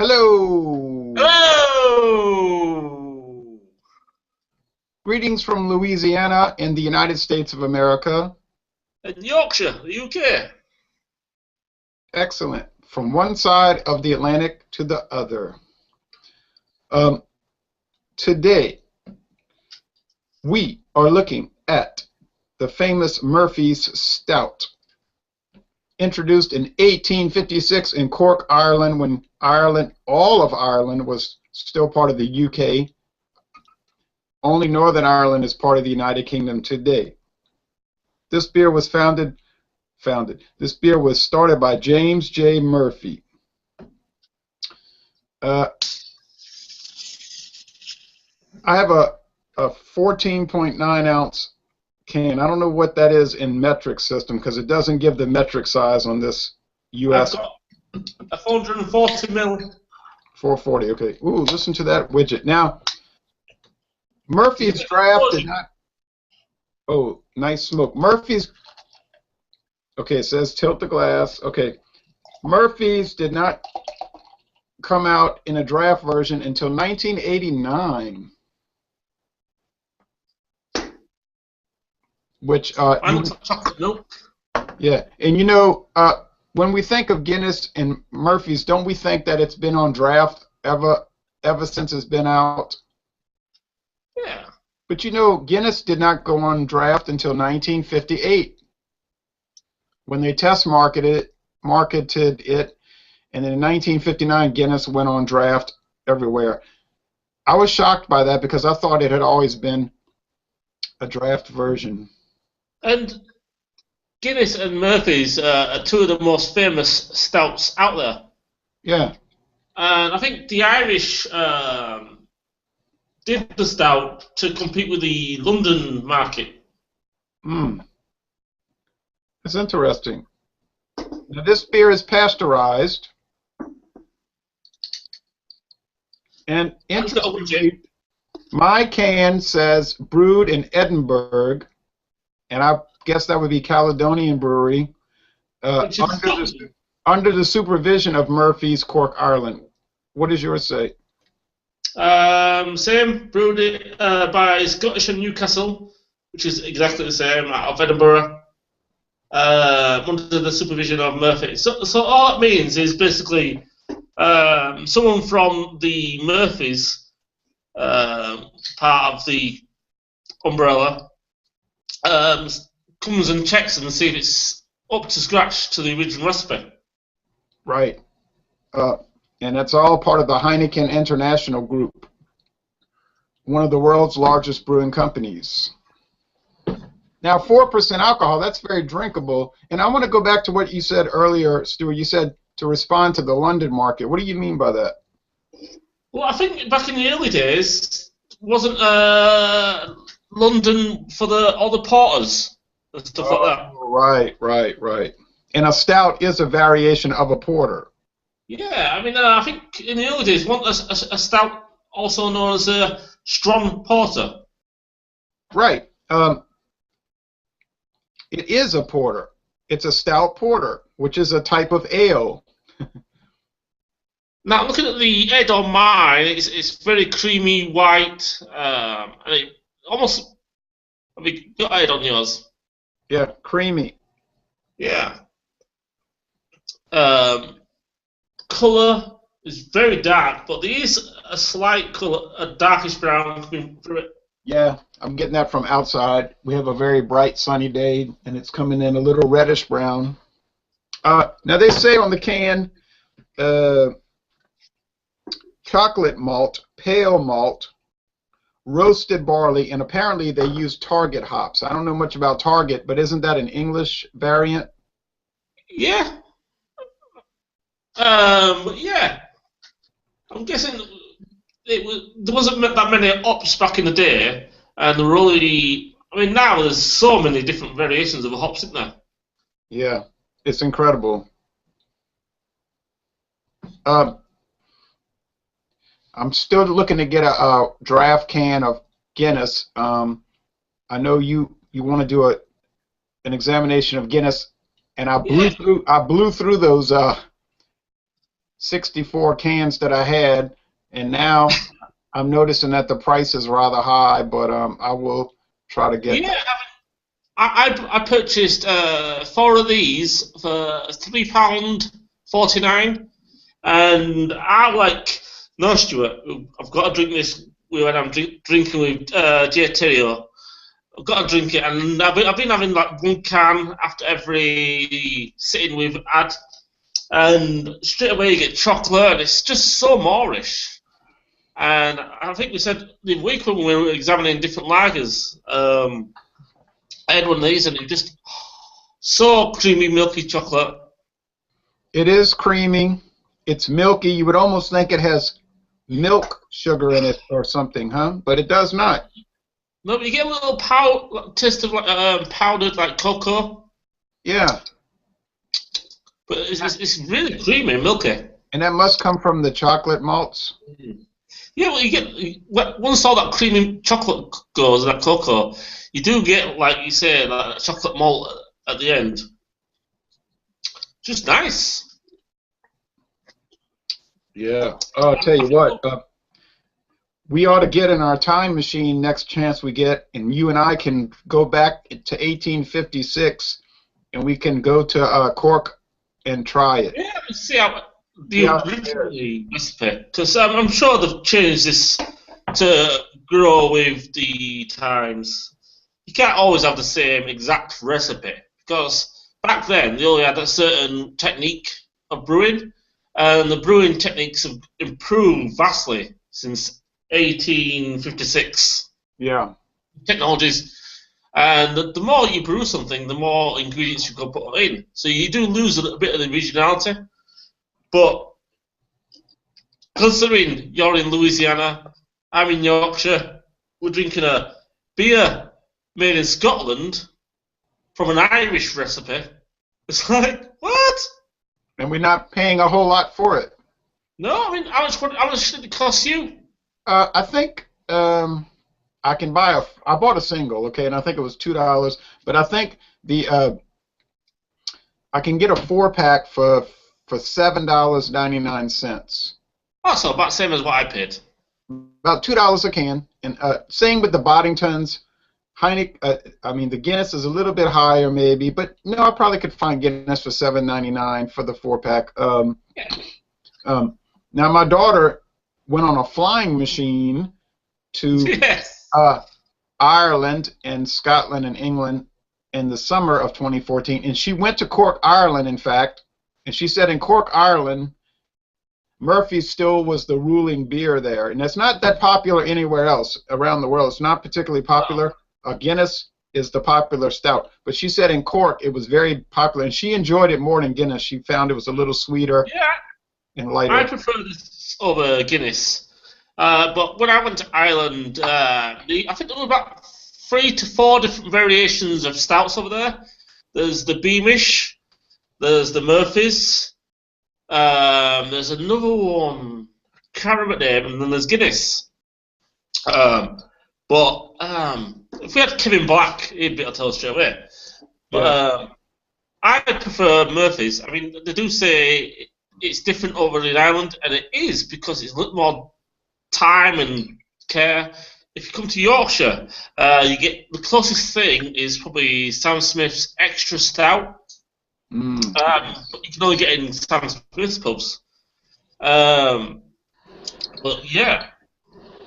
Hello! Hello! Greetings from Louisiana in the United States of America. In Yorkshire, the UK. Excellent. From one side of the Atlantic to the other. Today, we are looking at the famous Murphy's Stout, introduced in 1856 in Cork, Ireland, when all of Ireland was still part of the UK. Only Northern Ireland is part of the United Kingdom today. This beer was This beer was started by James J. Murphy. I have a 14.9 ounce can. I don't know what that is in metric system because it doesn't give the metric size on this US. I've got a 440 ml. 440, okay. Ooh, listen to that widget. Now, Murphy's draft did not... Oh, nice smoke. Murphy's... Okay, it says tilt the glass. Okay. Murphy's did not come out in a draft version until 1989. Which... chocolate milk. Yeah, and you know, when we think of Guinness and Murphy's, don't we think that it's been on draft ever since it's been out? Yeah. But you know, Guinness did not go on draft until 1958, when they test marketed it, and then in 1959, Guinness went on draft everywhere. I was shocked by that because I thought it had always been a draft version. And Guinness and Murphy's are two of the most famous stouts out there. Yeah. And I think the Irish did the stout to compete with the London market. That's interesting. Now, this beer is pasteurized. And interestingly, my can says brewed in Edinburgh, and I guess that would be Caledonian Brewery, under the supervision of Murphy's, Cork, Ireland. What does yours say? Same, brewed by Scottish and Newcastle, which is exactly the same, out of Edinburgh, under the supervision of Murphy. So all that means is basically someone from the Murphy's part of the umbrella comes and checks and see if it's up to scratch to the original recipe. Right. And that's all part of the Heineken International group, one of the world's largest brewing companies. Now, 4% alcohol, that's very drinkable. And I want to go back to what you said earlier, Stuart. You said to respond to the London market. What do you mean by that? Well, I think back in the early days, wasn't London for all the porters and stuff like that? Right. And a stout is a variation of a porter. Yeah, I mean, I think in the early days, a stout also known as a strong porter. Right. It is a porter. It's a stout porter, which is a type of ale. Now, looking at the head on mine, it's very creamy white, and it almost... Have you got a head on yours? Yeah, creamy. Yeah. Colour is very dark, but there is a slight colour, a darkish brown coming through it. Yeah, I'm getting that from outside. We have a very bright sunny day, and it's coming in a little reddish brown. Now they say on the can, chocolate malt, pale malt, roasted barley, and apparently they use Target hops. I don't know much about Target, but isn't that an English variant? Yeah. Yeah. I'm guessing there wasn't that many hops back in the day, and there were only... I mean, now there's so many different variations of hops, isn't there? Yeah, it's incredible. I'm still looking to get a draft can of Guinness. I know you want to do an examination of Guinness, and I blew through those 64 cans that I had, and now I'm noticing that the price is rather high, but I will try to get. Yeah, I purchased 4 of these for £3.49, and I like no, Stuart. I've got to drink this when I'm drinking with J. I've got to drink it, and I've been having like one can after every sitting we've had, and straight away you get chocolate, and it's just so Moorish. And I think we said the week when we were examining different lagers, I had one of these, and it just so creamy, milky chocolate. It is creamy. It's milky. You would almost think it has milk sugar in it or something, huh? But it does not. No, but you get a little taste of like powdered like cocoa. Yeah. But it's really creamy and milky. And that must come from the chocolate malts. Yeah, well, you get once all that creamy chocolate goes, that cocoa, you do get, like you say, like chocolate malt at the end. Just nice. Yeah. Oh, I'll tell you what. We ought to get in our time machine next chance we get, and you and I can go back to 1856, and we can go to Cork and try it. Yeah, see how the original recipe, because I'm sure they've changed this to grow with the times. You can't always have the same exact recipe, because back then they only had a certain technique of brewing, and the brewing techniques have improved vastly since 1856. Yeah. Technologies, and the more you brew something, the more ingredients you can put in. So you do lose a little bit of the originality. But considering you're in Louisiana, I'm in Yorkshire, we're drinking a beer made in Scotland from an Irish recipe. It's like, what? And we're not paying a whole lot for it. No, I mean, how much did it cost you? I think I can buy I bought a single, okay, and I think it was $2. But I think I can get a 4-pack for $7.99. Oh, so about the same as what I paid. About $2 a can. And same with the Boddingtons. Heineken, I mean, the Guinness is a little bit higher maybe, but no, I probably could find Guinness for $7.99 for the 4-pack. Now my daughter went on a flying machine to Yes. Ireland and Scotland and England in the summer of 2014, and she went to Cork, Ireland, in fact, and she said in Cork, Ireland, Murphy's still was the ruling beer there, and it's not that popular anywhere else around the world. It's not particularly popular. Guinness is the popular stout, but she said in Cork it was very popular, and she enjoyed it more than Guinness. She found it was a little sweeter and lighter. I prefer this over Guinness. But when I went to Ireland, I think there were about 3 to 4 different variations of stouts over there. There's the Beamish, there's the Murphy's, there's another one, can't remember the name, and then there's Guinness. But if we had Kevin Black, he'd be able to tell us straight away. But I prefer Murphy's. I mean, they do say it's different over in Ireland, and it is because it's a little more time and care. If you come to Yorkshire, you get the closest thing is probably Sam Smith's Extra Stout. But you can only get it in Sam Smith's pubs. But yeah,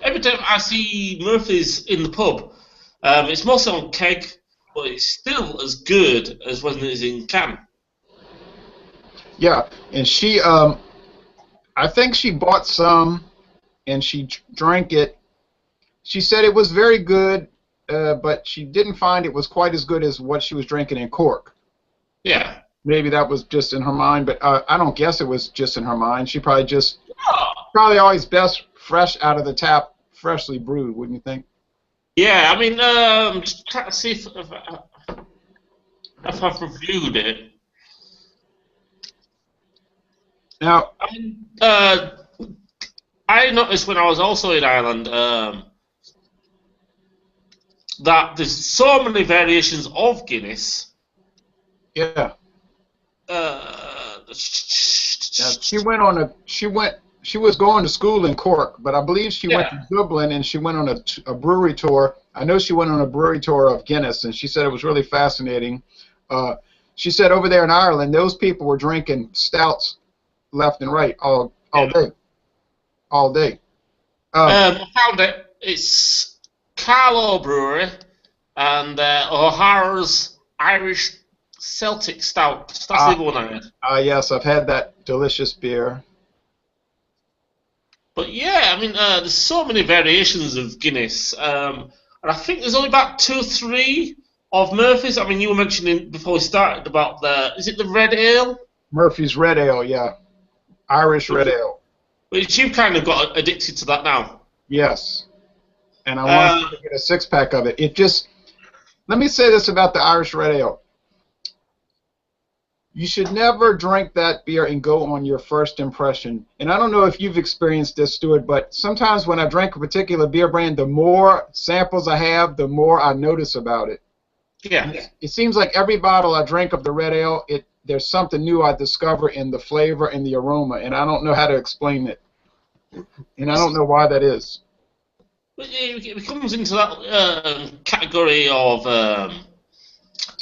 every time I see Murphy's in the pub, it's mostly on keg, but it's still as good as when it is in can. Yeah, and she, I think she bought some, and she drank it. She said it was very good, but she didn't find it was quite as good as what she was drinking in Cork. Yeah. Maybe that was just in her mind, but I don't guess it was just in her mind. She probably probably always best fresh out of the tap, freshly brewed, wouldn't you think? Yeah, I mean, just trying to see if I've reviewed it. Now, I noticed when I was also in Ireland that there's so many variations of Guinness. yeah. Now, she was going to school in Cork, but I believe she went to Dublin and she went on a brewery tour. I know she went on a brewery tour of Guinness, and she said it was really fascinating. She said over there in Ireland, those people were drinking stouts left and right all day. All day. I found it. It's Carlow Brewery and O'Hara's Irish Celtic Stout. That's the other one I had. Yes, I've had that delicious beer. But yeah, I mean, there's so many variations of Guinness. And I think there's only about 2 or 3 of Murphy's. I mean, you were mentioning before we started about is it the Red Ale? Murphy's Red Ale, yeah. Irish Red Ale. Which you've kind of got addicted to that now. Yes. And I want to get a 6-pack of it. Let me say this about the Irish Red Ale. You should never drink that beer and go on your first impression. And I don't know if you've experienced this, Stuart, but sometimes when I drink a particular beer brand, the more samples I have, the more I notice about it. Yeah. It seems like every bottle I drink of the Red Ale, there's something new I discover in the flavor and the aroma, and I don't know how to explain it. And I don't know why that is. It comes into that category of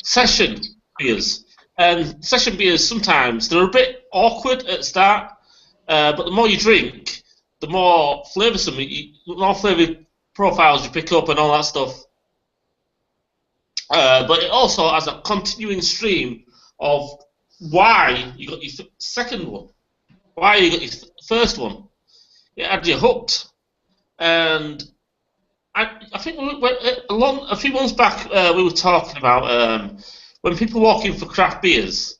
session beers. And session beers, sometimes, they're a bit awkward at the start, but the more you drink, the more flavoursome, the more flavour profiles you pick up and all that stuff. But it also has a continuing stream of why you got your second one, why you got your first one. It had you hooked. And I think a few months back we were talking about when people walk in for craft beers,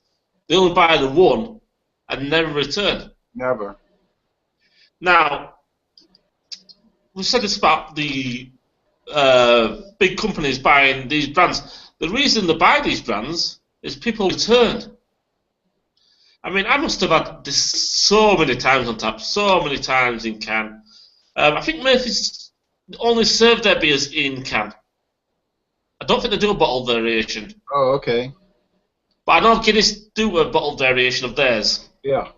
they only buy the one and never return. Never. Now, we said this about the big companies buying these brands. The reason they buy these brands is people return. I mean, I must have had this so many times on tap, so many times in can. I think Murphy's only serve their beers in can. I don't think they do a bottle variation. Oh, okay. But I know Guinness do a bottle variation of theirs. Yeah.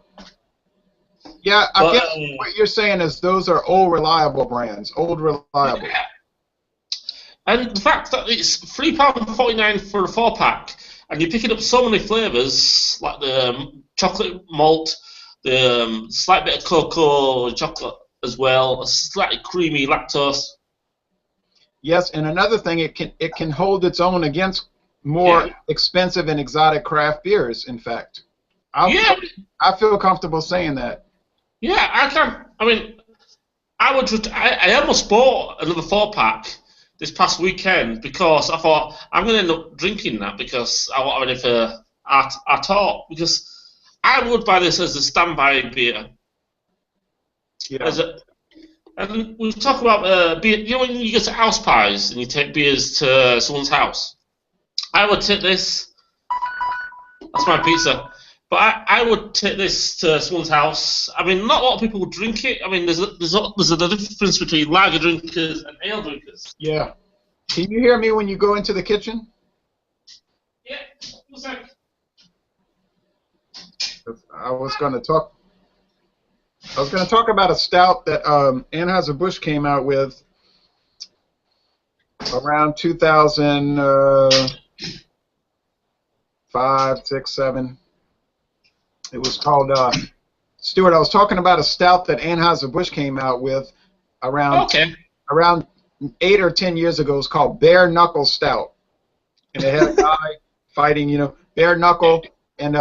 Yeah, I guess what you're saying is those are old reliable brands. Old reliable. Yeah. And the fact that it's £3.49 for a 4-pack, and you're picking up so many flavours, like the chocolate malt, the slight bit of cocoa chocolate as well, a slightly creamy lactose. Yes, and another thing, it can hold its own against more expensive and exotic craft beers. In fact, I feel comfortable saying that. Yeah, I can. I mean, I almost bought another 4-pack this past weekend because I thought I'm going to end up drinking that because I want it for our talk. Because I would buy this as a standby beer. Yeah. And we talk about beer. You know when you get to house pies and you take beers to someone's house? I would take this. That's my pizza. But I would take this to someone's house. I mean, not a lot of people would drink it. I mean, there's a difference between lager drinkers and ale drinkers. Yeah. Can you hear me when you go into the kitchen? Yeah. 1 sec. I was going to talk about a stout that Anheuser-Busch came out with around 2005, 6, 7. It was called Stuart. I was talking about a stout that Anheuser-Busch came out with around 8 or 10 years ago. It was called Bare Knuckle Stout, and it had a guy fighting, bare knuckle, and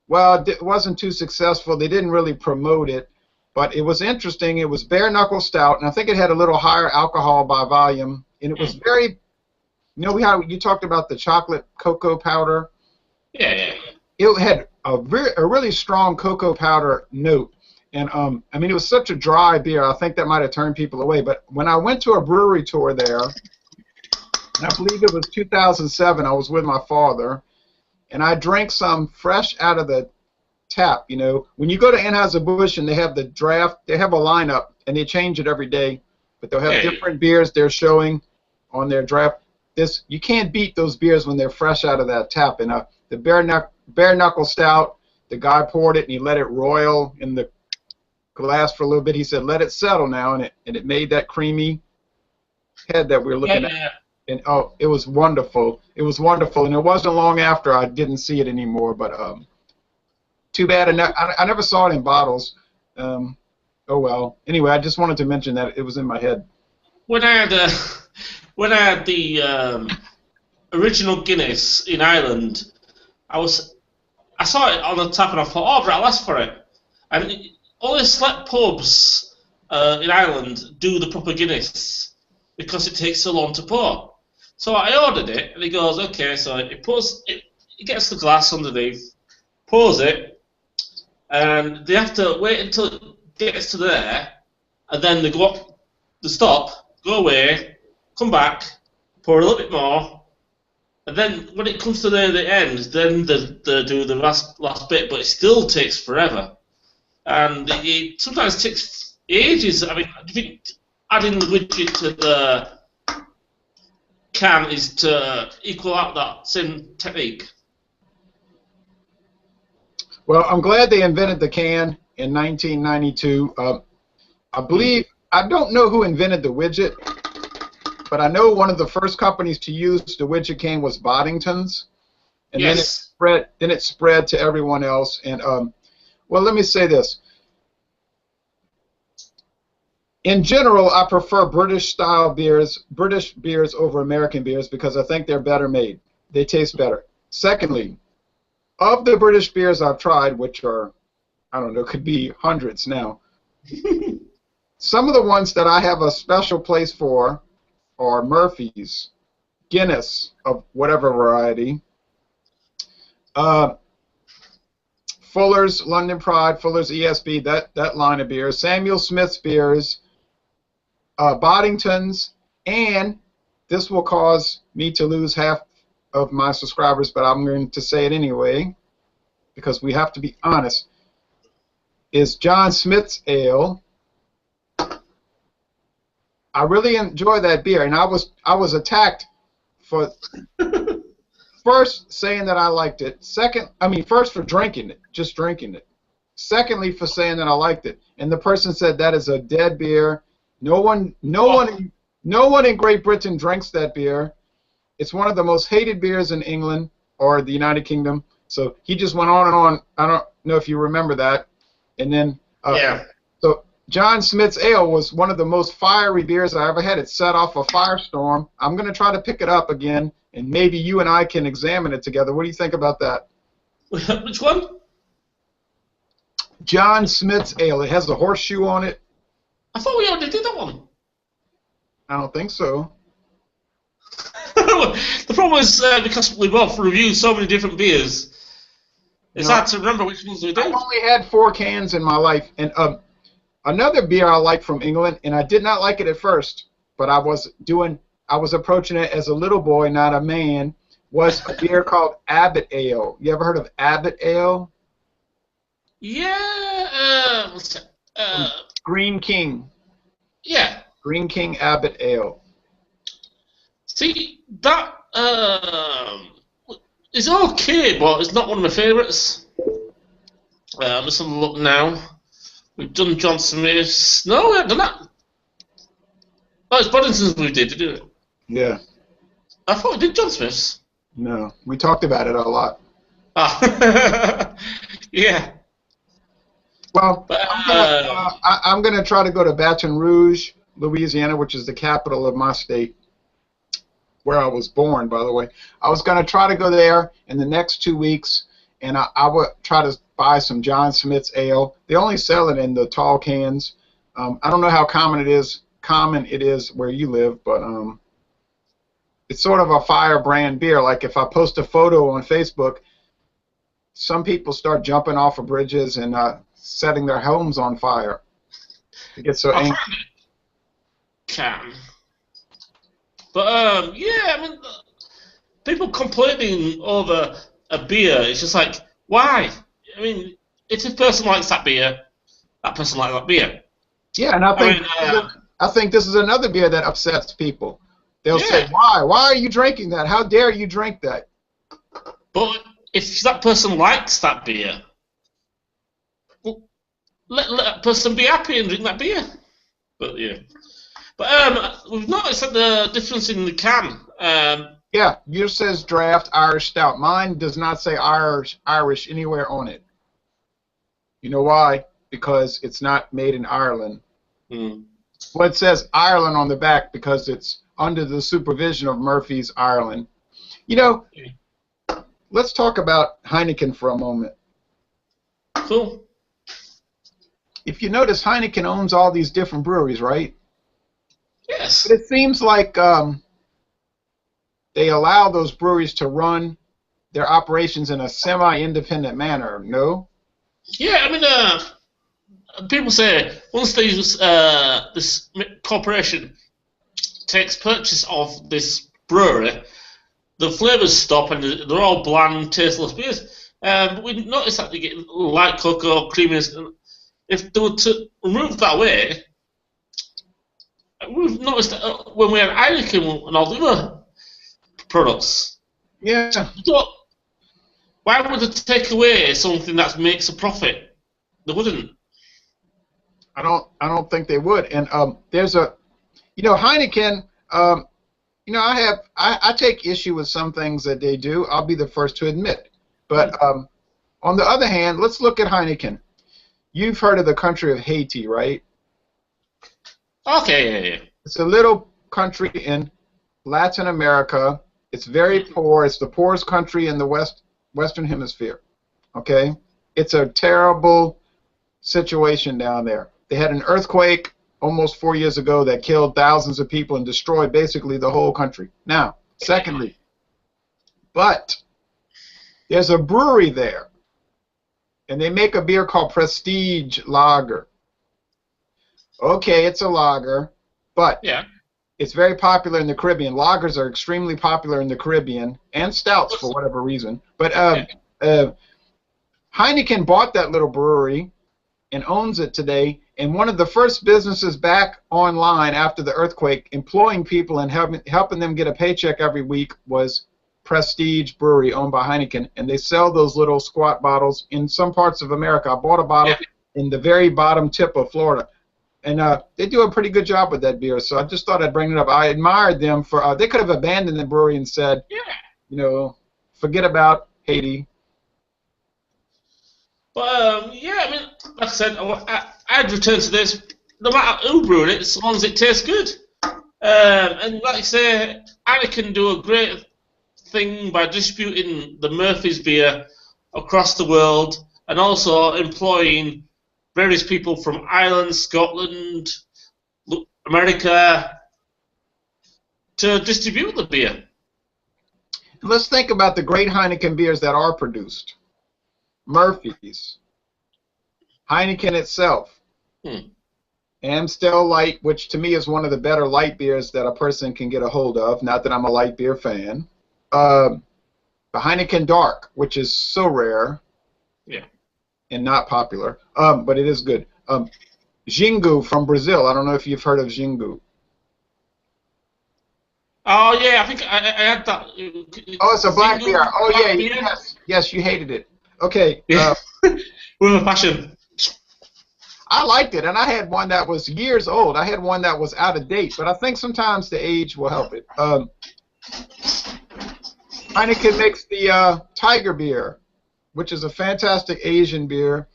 well, it wasn't too successful. They didn't really promote it, but it was interesting. It was bare knuckle stout, and I think it had a little higher alcohol by volume, and it was very. How you talked about the chocolate cocoa powder. Yeah. It had a really strong cocoa powder note, and I mean, it was such a dry beer. I think that might have turned people away. But when I went to a brewery tour there, and I believe it was 2007, I was with my father, and I drank some fresh out of the tap. When you go to Anheuser-Busch and they have the draft, they have a lineup, and they change it every day, but they'll have different beers they're showing on their draft. You can't beat those beers when they're fresh out of that tap. And the Bare bare knuckle stout. The guy poured it and he let it roil in the glass for a little bit. He said, "Let it settle now," and it made that creamy head that we were looking at. And oh, it was wonderful. It was wonderful, and it wasn't long after I didn't see it anymore. But too bad. I never saw it in bottles. Oh well. Anyway, I just wanted to mention that it was in my head. When I had the original Guinness in Ireland, I saw it on the tap and I thought, oh, right, I'll ask for it. And only select pubs in Ireland do the proper Guinness because it takes so long to pour. So I ordered it, and he goes, okay, so it gets the glass underneath, pours it, and they have to wait until it gets to there, and then they stop, go away, come back, pour a little bit more, and then when it comes to the end, then they do the last bit, but it still takes forever. And it sometimes takes ages. I mean, do you think adding the widget to the can is to equal out that same technique? Well, I'm glad they invented the can in 1992. I believe, I don't know who invented the widget, but I know one of the first companies to use the widget can was Boddington's, and yes. then it spread to everyone else. And well, let me say this. In general, I prefer British beers over American beers because I think they're better made. They taste better. Secondly, of the British beers I've tried, which are, I don't know, could be hundreds now, some of the ones that I have a special place for are Murphy's, Guinness of whatever variety, Fuller's London Pride, Fuller's ESB, that line of beers, Samuel Smith's beers, Boddington's, and this will cause me to lose half of my subscribers, but I'm going to say it anyway because we have to be honest, is John Smith's Ale. I really enjoy that beer, and I was attacked for first saying that I liked it. First for drinking it, just drinking it. Secondly, for saying that I liked it, and the person said that is a dead beer. No one in Great Britain drinks that beer. It's one of the most hated beers in England or the United Kingdom. So he just went on and on. I don't know if you remember that. And then yeah. So John Smith's Ale was one of the most fiery beers I ever had. It set off a firestorm. I'm going to try to pick it up again, and maybe you and I can examine it together. What do you think about that? Which one? John Smith's Ale. It has the horseshoe on it. I thought we already did that one. I don't think so. The problem is because we both reviewed so many different beers, it's hard to remember which ones we did. I've only had 4 cans in my life, and another beer I like from England, and I did not like it at first, but I was approaching it as a little boy, not a man, was a beer called Abbot Ale. You ever heard of Abbot Ale? Yeah. What's that? Green King. Yeah. Green King Abbot Ale. See, that is okay, but it's not one of my favourites. I'm just having a look now. We've done John Smith's. No, we haven't done that. Oh, it's Boddington's we did it? Yeah. I thought we did John Smith's. No, we talked about it a lot. Ah. Yeah. Well, I'm gonna try to go to Baton Rouge, Louisiana, which is the capital of my state, where I was born, by the way. I was gonna try to go there in the next 2 weeks, and I would try to buy some John Smith's Ale. They only sell it in the tall cans. I don't know how common it is where you live, but it's sort of a firebrand beer. Like if I post a photo on Facebook, some people start jumping off of bridges and setting their homes on fire. They get so angry. Can. But yeah, I mean, people complaining over a beer, it's just like, why? I mean, if a person likes that beer, that person likes that beer. Yeah, and I think this is another beer that upsets people. They'll say, why? Why are you drinking that? How dare you drink that? But if that person likes that beer, well, let that person be happy and drink that beer. But yeah. But we've noticed that the difference in the can. Yeah, yours says draft Irish stout. Mine does not say Irish anywhere on it. You know why? Because it's not made in Ireland. Well, it says Ireland on the back because it's under the supervision of Murphy's Ireland. You know, let's talk about Heineken for a moment. Cool. If you notice, Heineken owns all these different breweries, right? Yes. But it seems like they allow those breweries to run their operations in a semi-independent manner, no? Yeah, I mean, people say once these this corporation takes purchase of this brewery, the flavours stop and they're all bland, tasteless beers. But we noticed that they get light cocoa, creaminess. If they were to remove that away, we've noticed that when we had Heineken and all the other products. Yeah. So, why would they take away something that makes a profit? They wouldn't. I don't think they would. And there's a, Heineken. I take issue with some things that they do. I'll be the first to admit. But on the other hand, let's look at Heineken. You've heard of the country of Haiti, right? Okay, yeah. It's a little country in Latin America. It's very poor. It's the poorest country in the Western Hemisphere. Okay? It's a terrible situation down there. They had an earthquake almost 4 years ago that killed thousands of people and destroyed basically the whole country. Now, secondly, but there's a brewery there, and they make a beer called Prestige Lager. Okay, it's a lager, but it's very popular in the Caribbean. Lagers are extremely popular in the Caribbean, and stouts for whatever reason. But Heineken bought that little brewery and owns it today, and one of the first businesses back online after the earthquake, employing people and helping them get a paycheck every week, was Prestige Brewery, owned by Heineken, and they sell those little squat bottles in some parts of America. I bought a bottle in the very bottom tip of Florida, and they do a pretty good job with that beer, so I just thought I'd bring it up. I admired them for, they could have abandoned the brewery and said, forget about Haiti. But, I mean, like I said, I'd return to this no matter who brewed it, as long as it tastes good. And like I say, Heineken do a great thing by distributing the Murphy's beer across the world and also employing various people from Ireland, Scotland, America to distribute the beer. Let's think about the great Heineken beers that are produced. Murphy's, Heineken itself, Amstel Light, which to me is one of the better light beers that a person can get a hold of, not that I'm a light beer fan. The Heineken Dark, which is so rare and not popular, but it is good. Xingu from Brazil. I don't know if you've heard of Xingu. Oh, yeah, I think I had that. Oh, it's a black beer. Oh, yeah, yes, you hated it. Okay. With a passion. I liked it, and I had one that was years old. I had one that was out of date, but I think sometimes the age will help it. Heineken makes the Tiger beer, which is a fantastic Asian beer.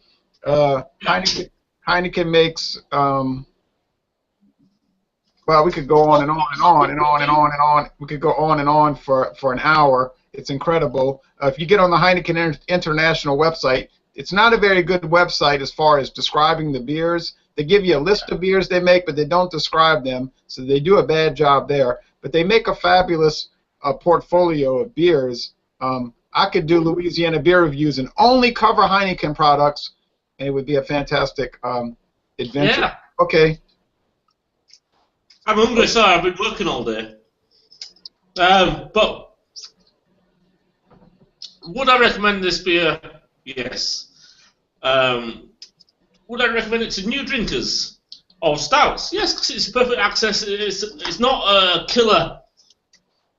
Heineken makes, well, we could go on and on and on and on and on and on. We could go on and on for an hour. It's incredible. If you get on the Heineken International website, it's not a very good website as far as describing the beers. They give you a list of beers they make, but they don't describe them, so they do a bad job there. But they make a fabulous portfolio of beers. I could do Louisiana beer reviews and only cover Heineken products, and it would be a fantastic adventure. Yeah. Okay. I'm hungry, sorry, I've been working all day. But would I recommend this beer? Yes. Would I recommend it to new drinkers of stouts? Yes, because it's perfect access. It's not a killer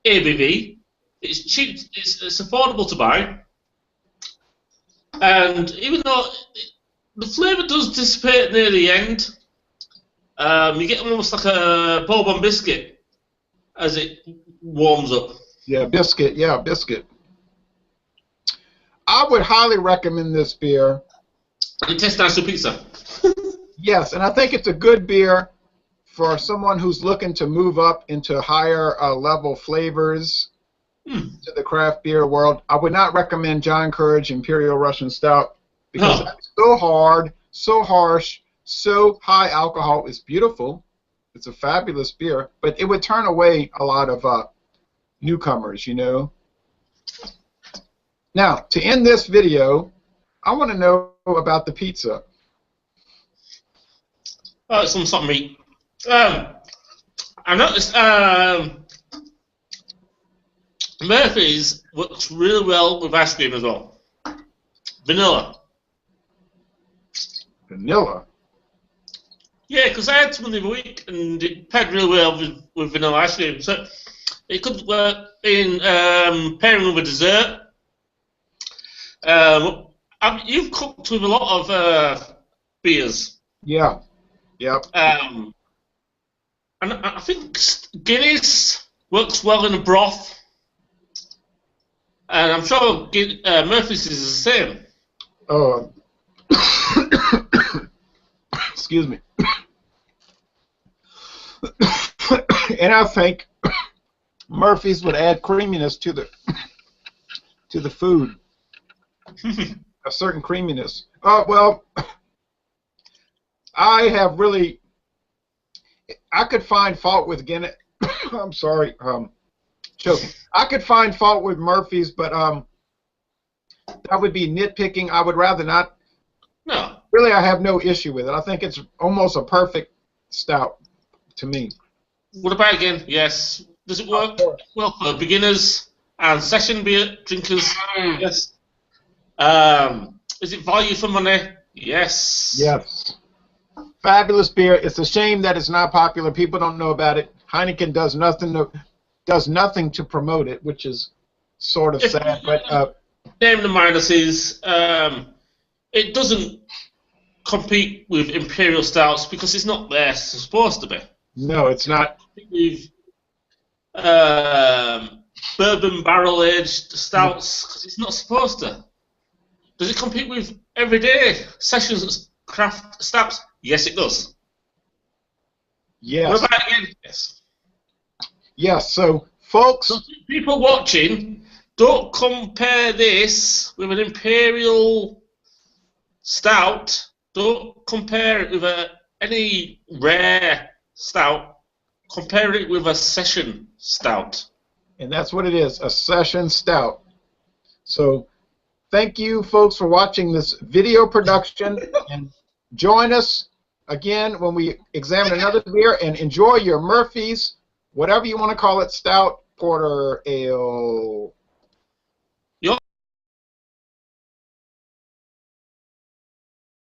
ABV. It's cheap. It's affordable to buy. And even though the flavour does dissipate near the end, you get almost like a bourbon biscuit as it warms up. Yeah, biscuit. Yeah, biscuit. I would highly recommend this beer. It tastes nice with pizza. Yes, and I think it's a good beer for someone who's looking to move up into higher level flavors to the craft beer world. I would not recommend John Courage Imperial Russian Stout because it's so hard, so harsh, so high alcohol. It's beautiful. It's a fabulous beer, but it would turn away a lot of newcomers, you know. Now, to end this video, I want to know about the pizza. Oh, it's some meat. I noticed Murphy's works really well with ice cream as well. Vanilla. Vanilla? Yeah, because I had some the other week and it paired really well with vanilla ice cream. So it could work in pairing with a dessert. You've cooked with a lot of beers. Yeah. Yep. And I think Guinness works well in a broth. And I'm sure Murphy's is the same. Oh. Excuse me. And I think Murphy's would add creaminess to the food. A certain creaminess. Well, I have really. I could find fault with Guinness. I'm sorry, choking. I could find fault with Murphy's, but that would be nitpicking. I would rather not. No. Really, I have no issue with it. I think it's almost a perfect stout to me. What about again? Yes. Does it work well for beginners and session beer drinkers? Yes. Is it value for money? Yes. Yes. Fabulous beer. It's a shame that it's not popular. People don't know about it. Heineken does nothing to promote it, which is sort of sad. But name the minuses. It doesn't compete with Imperial Stouts because it's not there. It's supposed to be. No, it's not. With bourbon barrel-aged stouts because it's not supposed to. Does it compete with everyday sessions craft stouts? Yes, it does. Yes. What about again? Yes. Yes. So, folks, so people watching, don't compare this with an Imperial Stout. Don't compare it with any rare stout. Compare it with a session stout. And that's what it is, a session stout. So thank you, folks, for watching this video production. And join us again when we examine another beer. And enjoy your Murphy's, whatever you want to call it, stout, porter, ale,